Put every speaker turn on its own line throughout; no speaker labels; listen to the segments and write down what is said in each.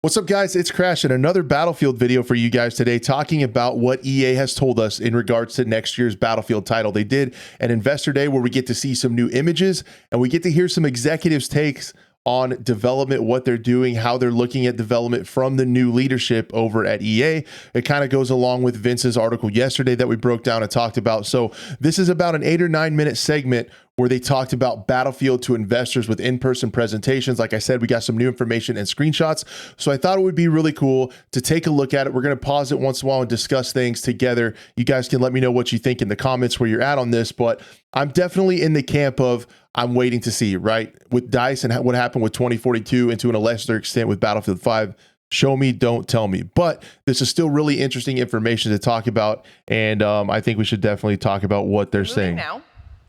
What's up, guys? It's Crash and another Battlefield video for you guys today, talking about what EA has told us in regards to next year's Battlefield title. They did an investor day where we get to see some new images and we get to hear some executives' takes on development, what they're doing, how they're looking at development from the new leadership over at EA. It kind of goes along with Vince's article yesterday that we broke down and talked about. So this is about an 8 or 9 minute segment where they talked about Battlefield to investors with in-person presentations. Like I said, we got some new information and screenshots. So I thought it would be really cool to take a look at it. We're going to pause it once in a while and discuss things together. You guys can let me know what you think in the comments where you're at on this, but I'm definitely in the camp of I'm waiting to see, right? With DICE and what happened with 2042 and to a lesser extent with Battlefield 5, show me, don't tell me. But this is still really interesting information to talk about, and I think we should definitely talk about what they're saying.
Now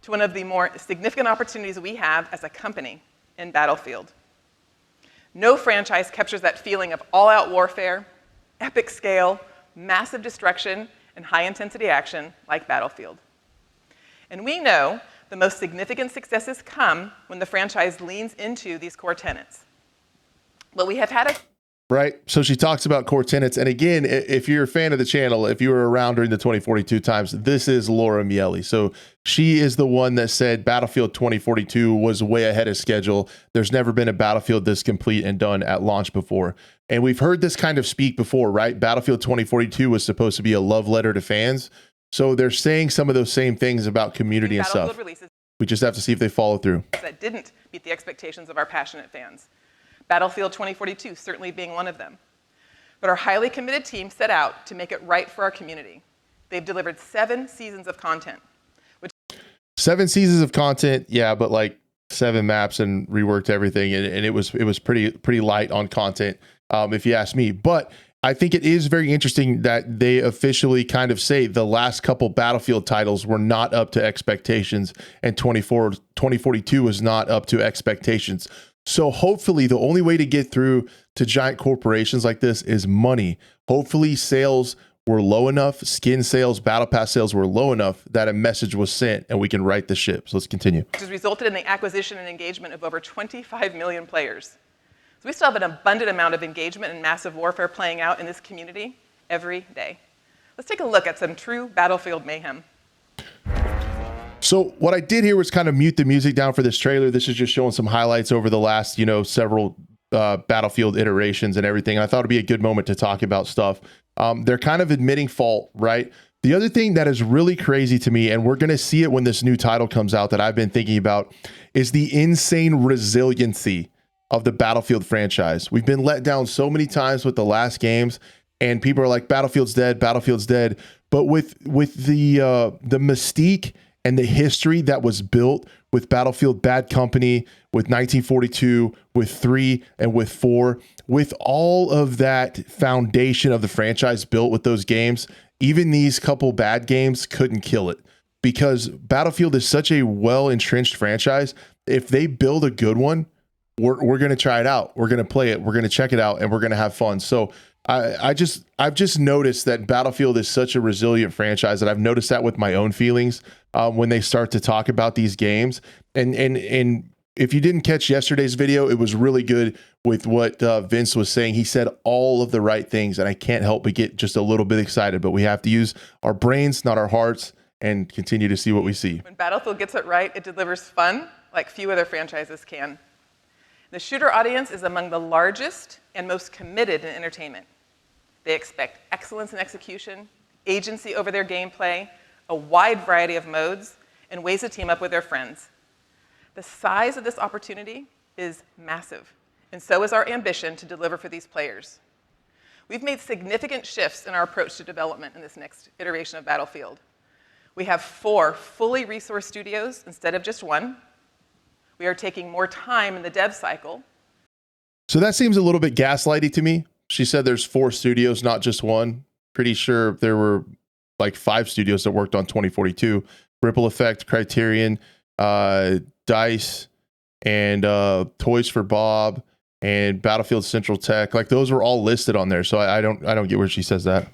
to one of the more significant opportunities we have as a company in Battlefield. No franchise captures that feeling of all-out warfare, epic scale, massive destruction, and high-intensity action like Battlefield. And we know the most significant successes come when the franchise leans into these core tenets. But we have had a
Right. So she talks about core tenets. And again, if you're a fan of the channel, if you were around during the 2042 times, this is Laura Miele. So she is the one that said Battlefield 2042 was way ahead of schedule. There's never been a Battlefield this complete and done at launch before. And we've heard this kind of speak before, right? Battlefield 2042 was supposed to be a love letter to fans. So they're saying some of those same things about community and stuff. We just have to see if they follow through.
That didn't meet the expectations of our passionate fans. Battlefield 2042 certainly being one of them. But our highly committed team set out to make it right for our community. They've delivered 7 seasons of content.
7 seasons of content, yeah, but like 7 maps and reworked everything, and it was pretty light on content, if you ask me. But I think it is very interesting that they officially kind of say the last couple Battlefield titles were not up to expectations, and 2042 was not up to expectations. So hopefully the only way to get through to giant corporations like this is money. Hopefully sales were low enough, skin sales, battle pass sales were low enough that a message was sent and we can right the ship. So let's continue.
Which has resulted in the acquisition and engagement of over 25 million players. So we still have an abundant amount of engagement and massive warfare playing out in this community every day. Let's take a look at some true Battlefield mayhem.
So what I did here was kind of mute the music down for this trailer. This is just showing some highlights over the last, several Battlefield iterations and everything. I thought it'd be a good moment to talk about stuff. They're kind of admitting fault, right? The other thing that is really crazy to me, and we're going to see it when this new title comes out that I've been thinking about, is the insane resiliency of the Battlefield franchise. We've been let down so many times with the last games, and people are like, Battlefield's dead, Battlefield's dead. But with the mystique and the history that was built with Battlefield Bad Company, with 1942, with 3, and with 4, with all of that foundation of the franchise built with those games, even these couple bad games couldn't kill it, because Battlefield is such a well-entrenched franchise. If they build a good one, we're going to try it out. We're going to play it. We're going to check it out, and we're going to have fun. So I've just noticed that Battlefield is such a resilient franchise, and I've noticed that with my own feelings when they start to talk about these games. And if you didn't catch yesterday's video, it was really good with what Vince was saying. He said all of the right things, and I can't help but get just a little bit excited. But we have to use our brains, not our hearts, and continue to see what we see.
When Battlefield gets it right, it delivers fun like few other franchises can. The shooter audience is among the largest and most committed in entertainment. They expect excellence in execution, agency over their gameplay, a wide variety of modes, and ways to team up with their friends. The size of this opportunity is massive, and so is our ambition to deliver for these players. We've made significant shifts in our approach to development in this next iteration of Battlefield. We have 4 fully resourced studios instead of just 1. We are taking more time in the dev cycle.
So that seems a little bit gaslighty to me. She said there's 4 studios, not just 1. Pretty sure there were like 5 studios that worked on 2042. Ripple Effect, Criterion, DICE, and Toys for Bob, and Battlefield Central Tech. Like, those were all listed on there. So I don't get where she says that.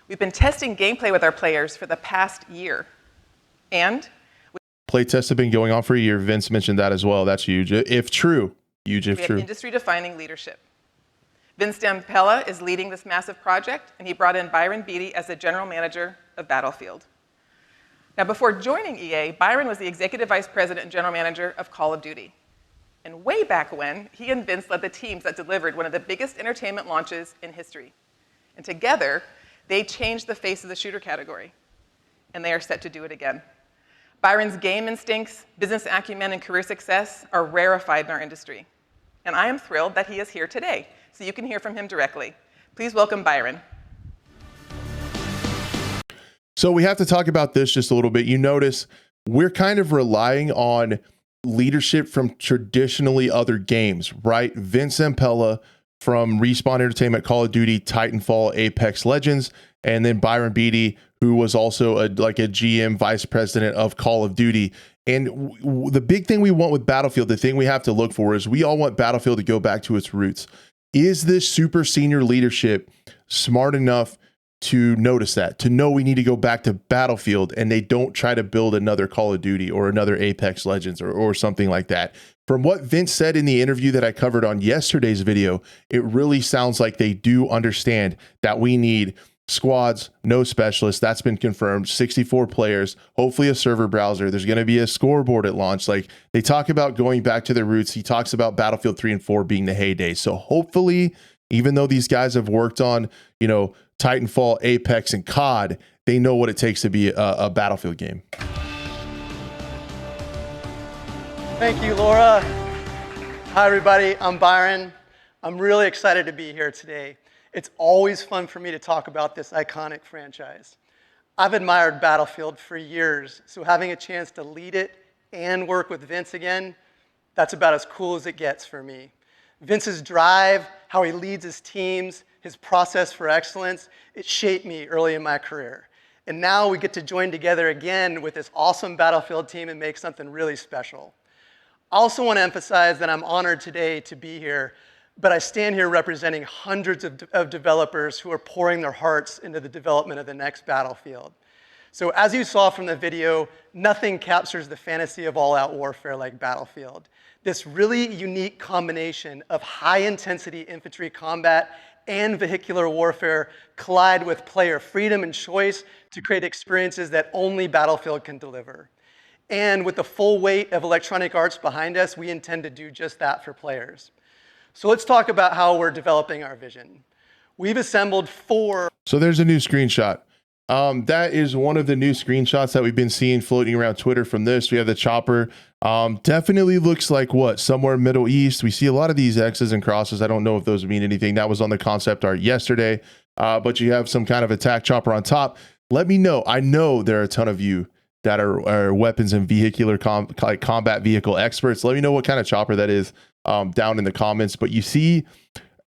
We've been testing gameplay with our players for the past year. And
playtests have been going on for a year. Vince mentioned that as well. That's huge. If true, huge if true.
Industry-defining leadership. Vince Stampella is leading this massive project, and he brought in Byron Beatty as the general manager of Battlefield. Now, before joining EA, Byron was the executive vice president and general manager of Call of Duty. And way back when, he and Vince led the teams that delivered one of the biggest entertainment launches in history. And together, they changed the face of the shooter category. And they are set to do it again. Byron's game instincts, business acumen, and career success are rarefied in our industry. And I am thrilled that he is here today, so you can hear from him directly. Please welcome Byron.
So we have to talk about this just a little bit. You notice we're kind of relying on leadership from traditionally other games, right? Vince Zampella from Respawn Entertainment, Call of Duty, Titanfall, Apex Legends, and then Byron Beatty, who was also a GM vice president of Call of Duty. And the big thing we want with Battlefield, the thing we have to look for is we all want Battlefield to go back to its roots. Is this super senior leadership smart enough to notice that, to know we need to go back to Battlefield, and they don't try to build another Call of Duty or another Apex Legends or something like that? From what Vince said in the interview that I covered on yesterday's video, it really sounds like they do understand that we need squads, no specialists. That's been confirmed. 64 players, hopefully a server browser. There's going to be a scoreboard at launch. Like, they talk about going back to their roots. He talks about Battlefield 3 and 4 being the heyday. So hopefully, even though these guys have worked on, Titanfall, Apex, and COD, they know what it takes to be a Battlefield game.
Thank you, Laura. Hi, everybody. I'm Byron. I'm really excited to be here today. It's always fun for me to talk about this iconic franchise. I've admired Battlefield for years, so having a chance to lead it and work with Vince again, that's about as cool as it gets for me. Vince's drive, how he leads his teams, his process for excellence, it shaped me early in my career. And now we get to join together again with this awesome Battlefield team and make something really special. I also want to emphasize that I'm honored today to be here, but I stand here representing hundreds of developers who are pouring their hearts into the development of the next Battlefield. So as you saw from the video, nothing captures the fantasy of all-out warfare like Battlefield. This really unique combination of high-intensity infantry combat and vehicular warfare collide with player freedom and choice to create experiences that only Battlefield can deliver. And with the full weight of Electronic Arts behind us, we intend to do just that for players. So let's talk about how we're developing our vision. We've assembled 4.
So there's a new screenshot. That is one of the new screenshots that we've been seeing floating around Twitter from this. We have the chopper. Definitely looks like somewhere Middle East. We see a lot of these X's and crosses. I don't know if those mean anything. That was on the concept art yesterday. But you have some kind of attack chopper on top. Let me know. I know there are a ton of you that are weapons and vehicular combat vehicle experts. Let me know what kind of chopper that is down in the comments. But you see,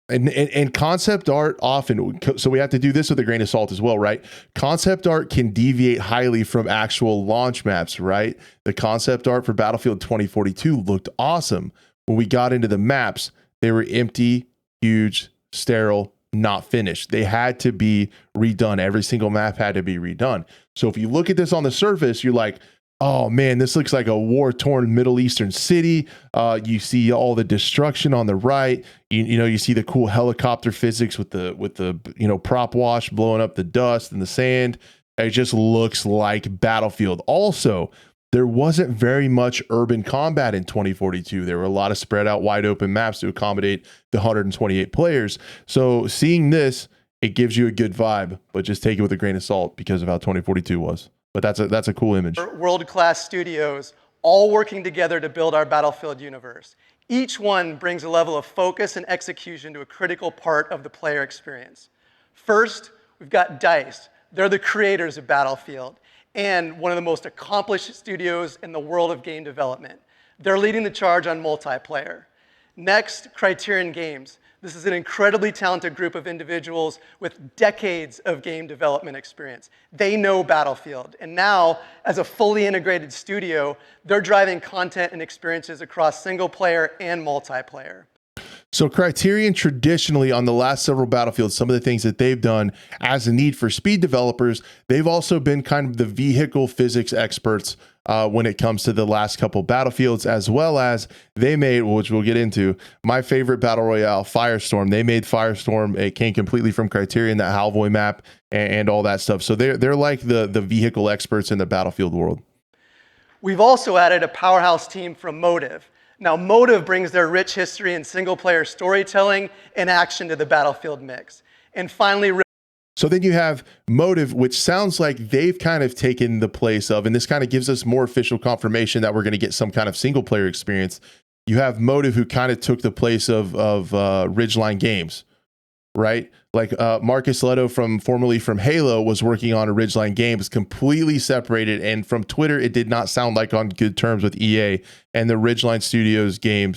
and concept art often, so we have to do this with a grain of salt as well, right? Concept art can deviate highly from actual launch maps, right? The concept art for Battlefield 2042 looked awesome. When we got into the maps, they were empty, huge, sterile, not finished. They had to be redone. Every single map had to be redone. So if you look at this on the surface, you're like, oh man, this looks like a war-torn Middle Eastern city. You see all the destruction on the right. You see the cool helicopter physics with the prop wash blowing up the dust and the sand. It just looks like Battlefield. Also, there wasn't very much urban combat in 2042. There were a lot of spread out wide open maps to accommodate the 128 players. So seeing this, it gives you a good vibe, but just take it with a grain of salt because of how 2042 was. But that's a cool image.
World-class studios all working together to build our Battlefield universe. Each one brings a level of focus and execution to a critical part of the player experience. First, we've got DICE. They're the creators of Battlefield and one of the most accomplished studios in the world of game development. They're leading the charge on multiplayer. Next, Criterion Games. This is an incredibly talented group of individuals with decades of game development experience. They know Battlefield, and now, as a fully integrated studio, they're driving content and experiences across single player and multiplayer.
So Criterion traditionally on the last several Battlefields, some of the things that they've done as a need for speed developers, they've also been kind of the vehicle physics experts when it comes to the last couple Battlefields, as well as they made, which we'll get into, my favorite battle royale, Firestorm. They made Firestorm. It came completely from Criterion, that Halvoy map and all that stuff. So they're like the vehicle experts in the Battlefield world.
We've also added a powerhouse team from Motive. Now, Motive brings their rich history in single-player storytelling and action to the Battlefield mix. And finally,
so then you have Motive, which sounds like they've kind of taken the place of, and this kind of gives us more official confirmation that we're going to get some kind of single-player experience. You have Motive, who kind of took the place of Ridgeline Games, right? Like Marcus Leto, formerly from Halo, was working on a Ridgeline Games, completely separated. And from Twitter, it did not sound like on good terms with EA. And the Ridgeline Studios game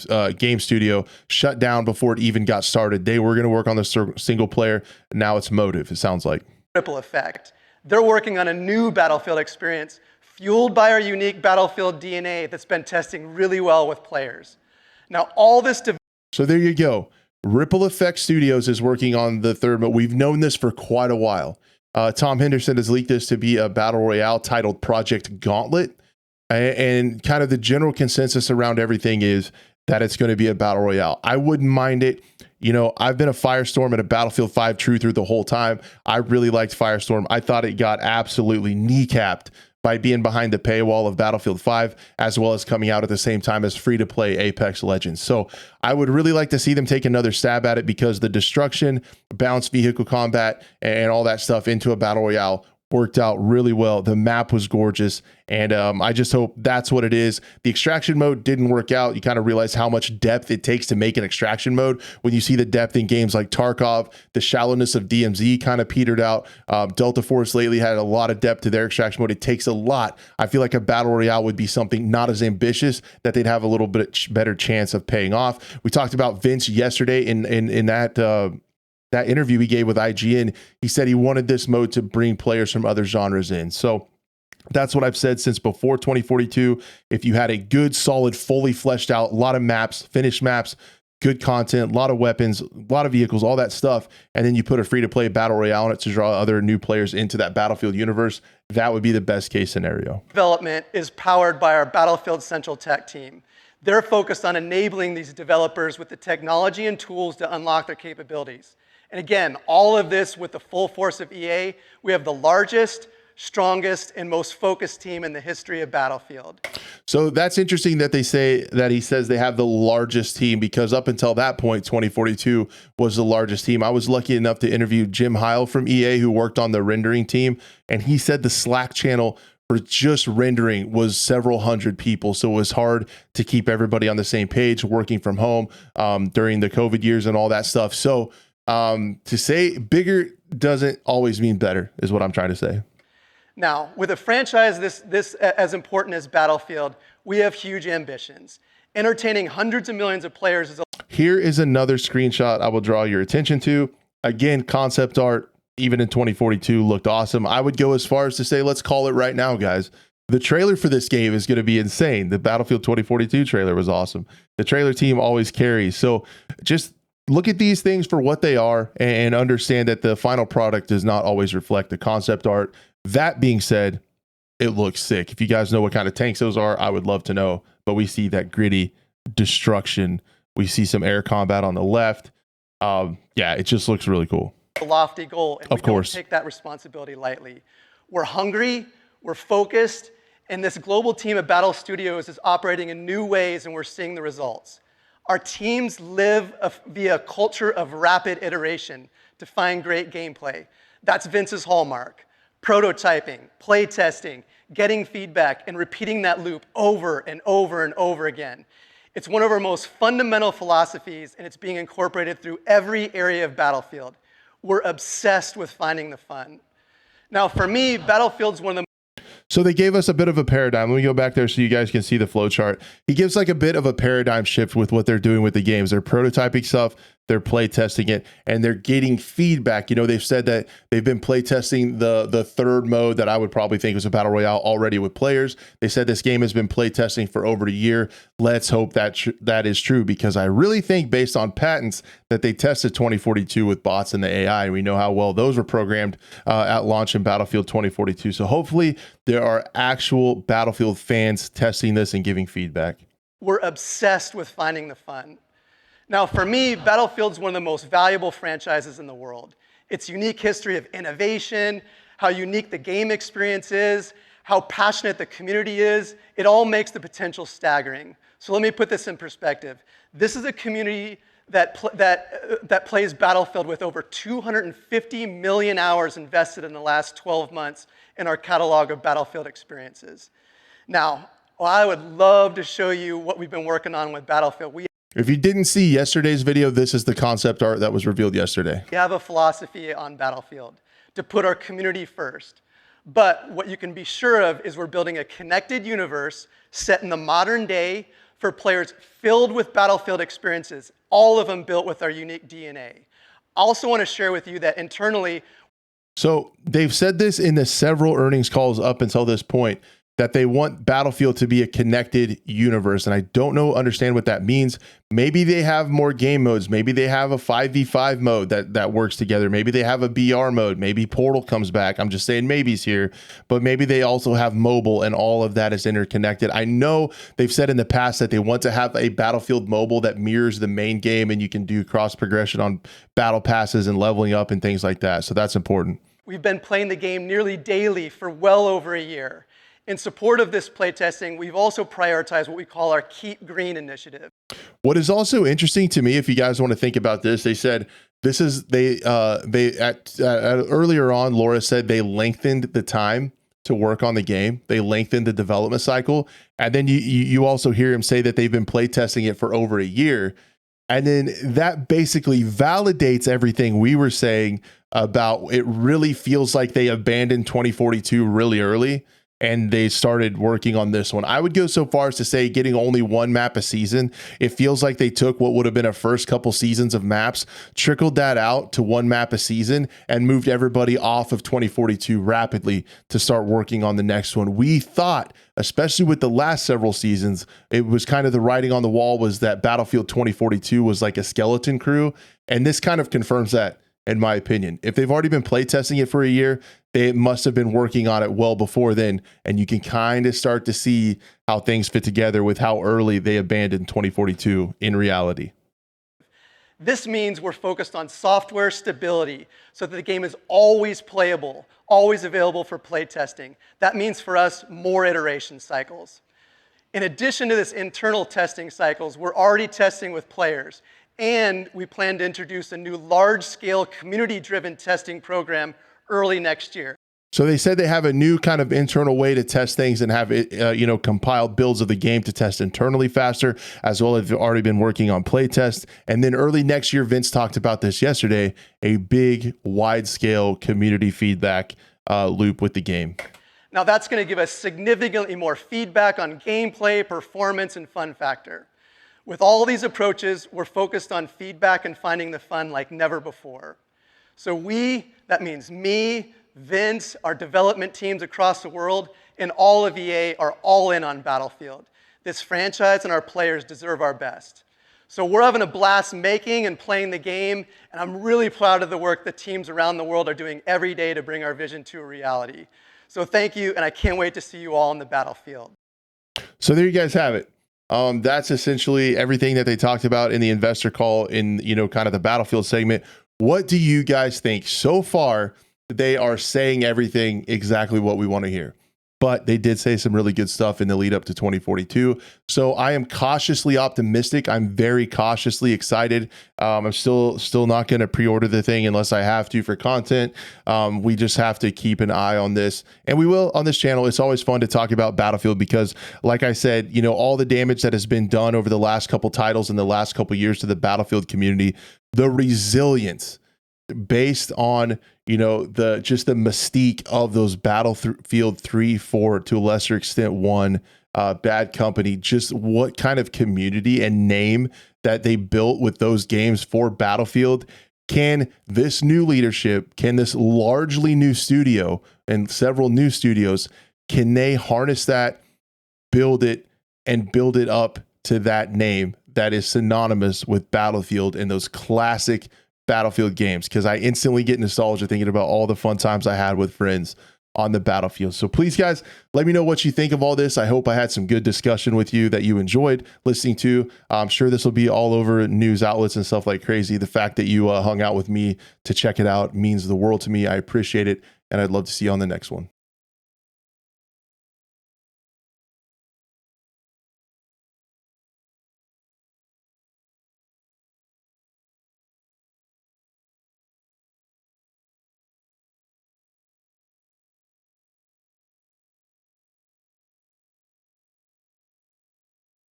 studio shut down before it even got started. They were going to work on the single player. Now it's Motive, it sounds like.
Ripple effect. They're working on a new Battlefield experience fueled by our unique Battlefield DNA that's been testing really well with players. Now, all this.
So there you go. Ripple Effect Studios is working on the third, but we've known this for quite a while. Tom Henderson has leaked this to be a battle royale titled Project Gauntlet, and kind of the general consensus around everything is that it's going to be a battle royale. I wouldn't mind it. You know, I've been a Firestorm and a Battlefield 5 truther the whole time. I really liked Firestorm. I thought it got absolutely kneecapped by being behind the paywall of Battlefield 5, as well as coming out at the same time as free-to-play Apex Legends. So I would really like to see them take another stab at it, because the destruction, balanced vehicle combat, and all that stuff into a battle royale worked out really well. The map was gorgeous, and I just hope that's what it is. The extraction mode didn't work out. You kind of realize how much depth it takes to make an extraction mode. When you see the depth in games like Tarkov, the shallowness of DMZ kind of petered out. Delta Force lately had a lot of depth to their extraction mode. It takes a lot. I feel like a battle royale would be something not as ambitious, that they'd have a little bit better chance of paying off. We talked about Vince yesterday in that interview he gave with IGN. He said he wanted this mode to bring players from other genres in. So that's what I've said since before 2042. If you had a good, solid, fully fleshed out, a lot of maps, finished maps, good content, a lot of weapons, a lot of vehicles, all that stuff, and then you put a free-to-play battle royale on it to draw other new players into that Battlefield universe, that would be the best case scenario.
Development is powered by our Battlefield Central Tech team. They're focused on enabling these developers with the technology and tools to unlock their capabilities. And again, all of this with the full force of EA. We have the largest, strongest, and most focused team in the history of Battlefield.
So that's interesting that he says they have the largest team, because up until that point, 2042 was the largest team. I was lucky enough to interview Jim Heil from EA, who worked on the rendering team, and he said the Slack channel for just rendering was several hundred people. So it was hard to keep everybody on the same page, working from home during the COVID years and all that stuff. So to say bigger doesn't always mean better, is what I'm trying to say.
Now, with a franchise this as important as Battlefield, we have huge ambitions. Entertaining hundreds of millions of players is
Here is another screenshot I will draw your attention to. Again, concept art, even in 2042, looked awesome. I would go as far as to say, let's call it right now, guys. The trailer for this game is going to be insane. The Battlefield 2042 trailer was awesome. The trailer team always carries. So just look at these things for what they are and understand that the final product does not always reflect the concept art. That being said, it looks sick. If you guys know what kind of tanks those are, I would love to know. But we see that gritty destruction. We see some air combat on the left. Yeah, it just looks really cool.
a lofty goal, and
of course,
don't take that responsibility lightly. We're hungry, we're focused, and this global team at Battle Studios is operating in new ways, and we're seeing the results. Our teams live via a culture of rapid iteration to find great gameplay. That's Vince's hallmark. Prototyping, play testing, getting feedback, and repeating that loop over and over and over again. It's one of our most fundamental philosophies, and it's being incorporated through every area of Battlefield. We're obsessed with finding the fun. Now, for me, Battlefield's one of the
So they gave us a bit of a paradigm. Let me go back there so you guys can see the flow chart. He gives like a bit of a paradigm shift with what they're doing with the games. They're prototyping stuff. they're play testing it, and they're getting feedback. You know, they've said that they've been play testing the third mode that I would probably think was a battle royale already with players. They said this game has been play testing for over a year. Let's hope that that is true, because I really think, based on patents, that they tested 2042 with bots and the AI. And we know how well those were programmed at launch in Battlefield 2042. So hopefully there are actual Battlefield fans testing this and giving feedback.
We're obsessed with finding the fun. Now, for me, Battlefield's one of the most valuable franchises in the world. Its unique history of innovation, how unique the game experience is, how passionate the community is, it all makes the potential staggering. So let me put this in perspective. This is a community that plays Battlefield with over 250 million hours invested in the last 12 months in our catalog of Battlefield experiences. Now, I would love to show you what we've been working on with Battlefield.
If you didn't see yesterday's video, this is the concept art that was revealed yesterday.
We have a philosophy on Battlefield to put our community first. But what you can be sure of is we're building a connected universe set in the modern day for players filled with Battlefield experiences, all of them built with our unique DNA. I also want to share with you that internally.
So they've said this in the several earnings calls up until this point, that they want Battlefield to be a connected universe. And I don't understand what that means. Maybe they have more game modes. Maybe they have a 5v5 mode that works together. Maybe they have a BR mode. Maybe Portal comes back. I'm just saying maybes here. But maybe they also have mobile, and all of that is interconnected. I know they've said in the past that they want to have a Battlefield mobile that mirrors the main game, and you can do cross progression on battle passes and leveling up and things like that. So that's important.
We've been playing the game nearly daily for well over a year. In support of this playtesting, we've also prioritized what we call our Keep Green initiative.
What is also interesting to me, if you guys want to think about this, they said this is earlier on, Laura said they lengthened the time to work on the game. They lengthened the development cycle, and then you also hear him say that they've been playtesting it for over a year, and then that basically validates everything we were saying about it. Really feels like they abandoned 2042 really early, and they started working on this one. I would go so far as to say getting only one map a season. It feels like they took what would have been a first couple seasons of maps, trickled that out to one map a season, and moved everybody off of 2042 rapidly to start working on the next one. We thought, especially with the last several seasons, it was kind of the writing on the wall was that Battlefield 2042 was like a skeleton crew. And this kind of confirms that, in my opinion. If they've already been playtesting it for a year, they must have been working on it well before then. And you can kind of start to see how things fit together with how early they abandoned 2042 in reality.
This means we're focused on software stability so that the game is always playable, always available for playtesting. That means for us more iteration cycles. In addition to this internal testing cycles, we're already testing with players. And we plan to introduce a new large-scale community-driven testing program early next year.
So they said they have a new kind of internal way to test things and have it, compiled builds of the game to test internally faster, as well as they've already been working on playtest. And then early next year, Vince talked about this yesterday, a big, wide-scale community feedback loop with the game.
Now that's going to give us significantly more feedback on gameplay, performance, and fun factor. With all these approaches, we're focused on feedback and finding the fun like never before. So that means me, Vince, our development teams across the world, and all of EA are all in on Battlefield. This franchise and our players deserve our best. So we're having a blast making and playing the game, and I'm really proud of the work that teams around the world are doing every day to bring our vision to a reality. So thank you, and I can't wait to see you all on the battlefield.
So there you guys have it. That's essentially everything that they talked about in the investor call in, kind of the Battlefield segment. What do you guys think? So far, they are saying everything exactly what we want to hear. But they did say some really good stuff in the lead up to 2042. So I am cautiously optimistic. I'm very cautiously excited. I'm still not going to pre-order the thing unless I have to for content. We just have to keep an eye on this. And we will on this channel. It's always fun to talk about Battlefield because, like I said, all the damage that has been done over the last couple titles in the last couple years to the Battlefield community, the resilience based on the mystique of those Battlefield 3, 4, to a lesser extent 1, Bad Company, just what kind of community and name that they built with those games for Battlefield, can this new leadership, can this largely new studio and several new studios, can they harness that, build it, and build it up to that name that is synonymous with Battlefield and those classic Battlefield games? Because I instantly get nostalgia thinking about all the fun times I had with friends on the Battlefield. So please, guys, let me know what you think of all this. I hope I had some good discussion with you that you enjoyed listening to. I'm sure this will be all over news outlets and stuff like crazy. The fact that you hung out with me to check it out means the world to me. I appreciate it, and I'd love to see you on the next one.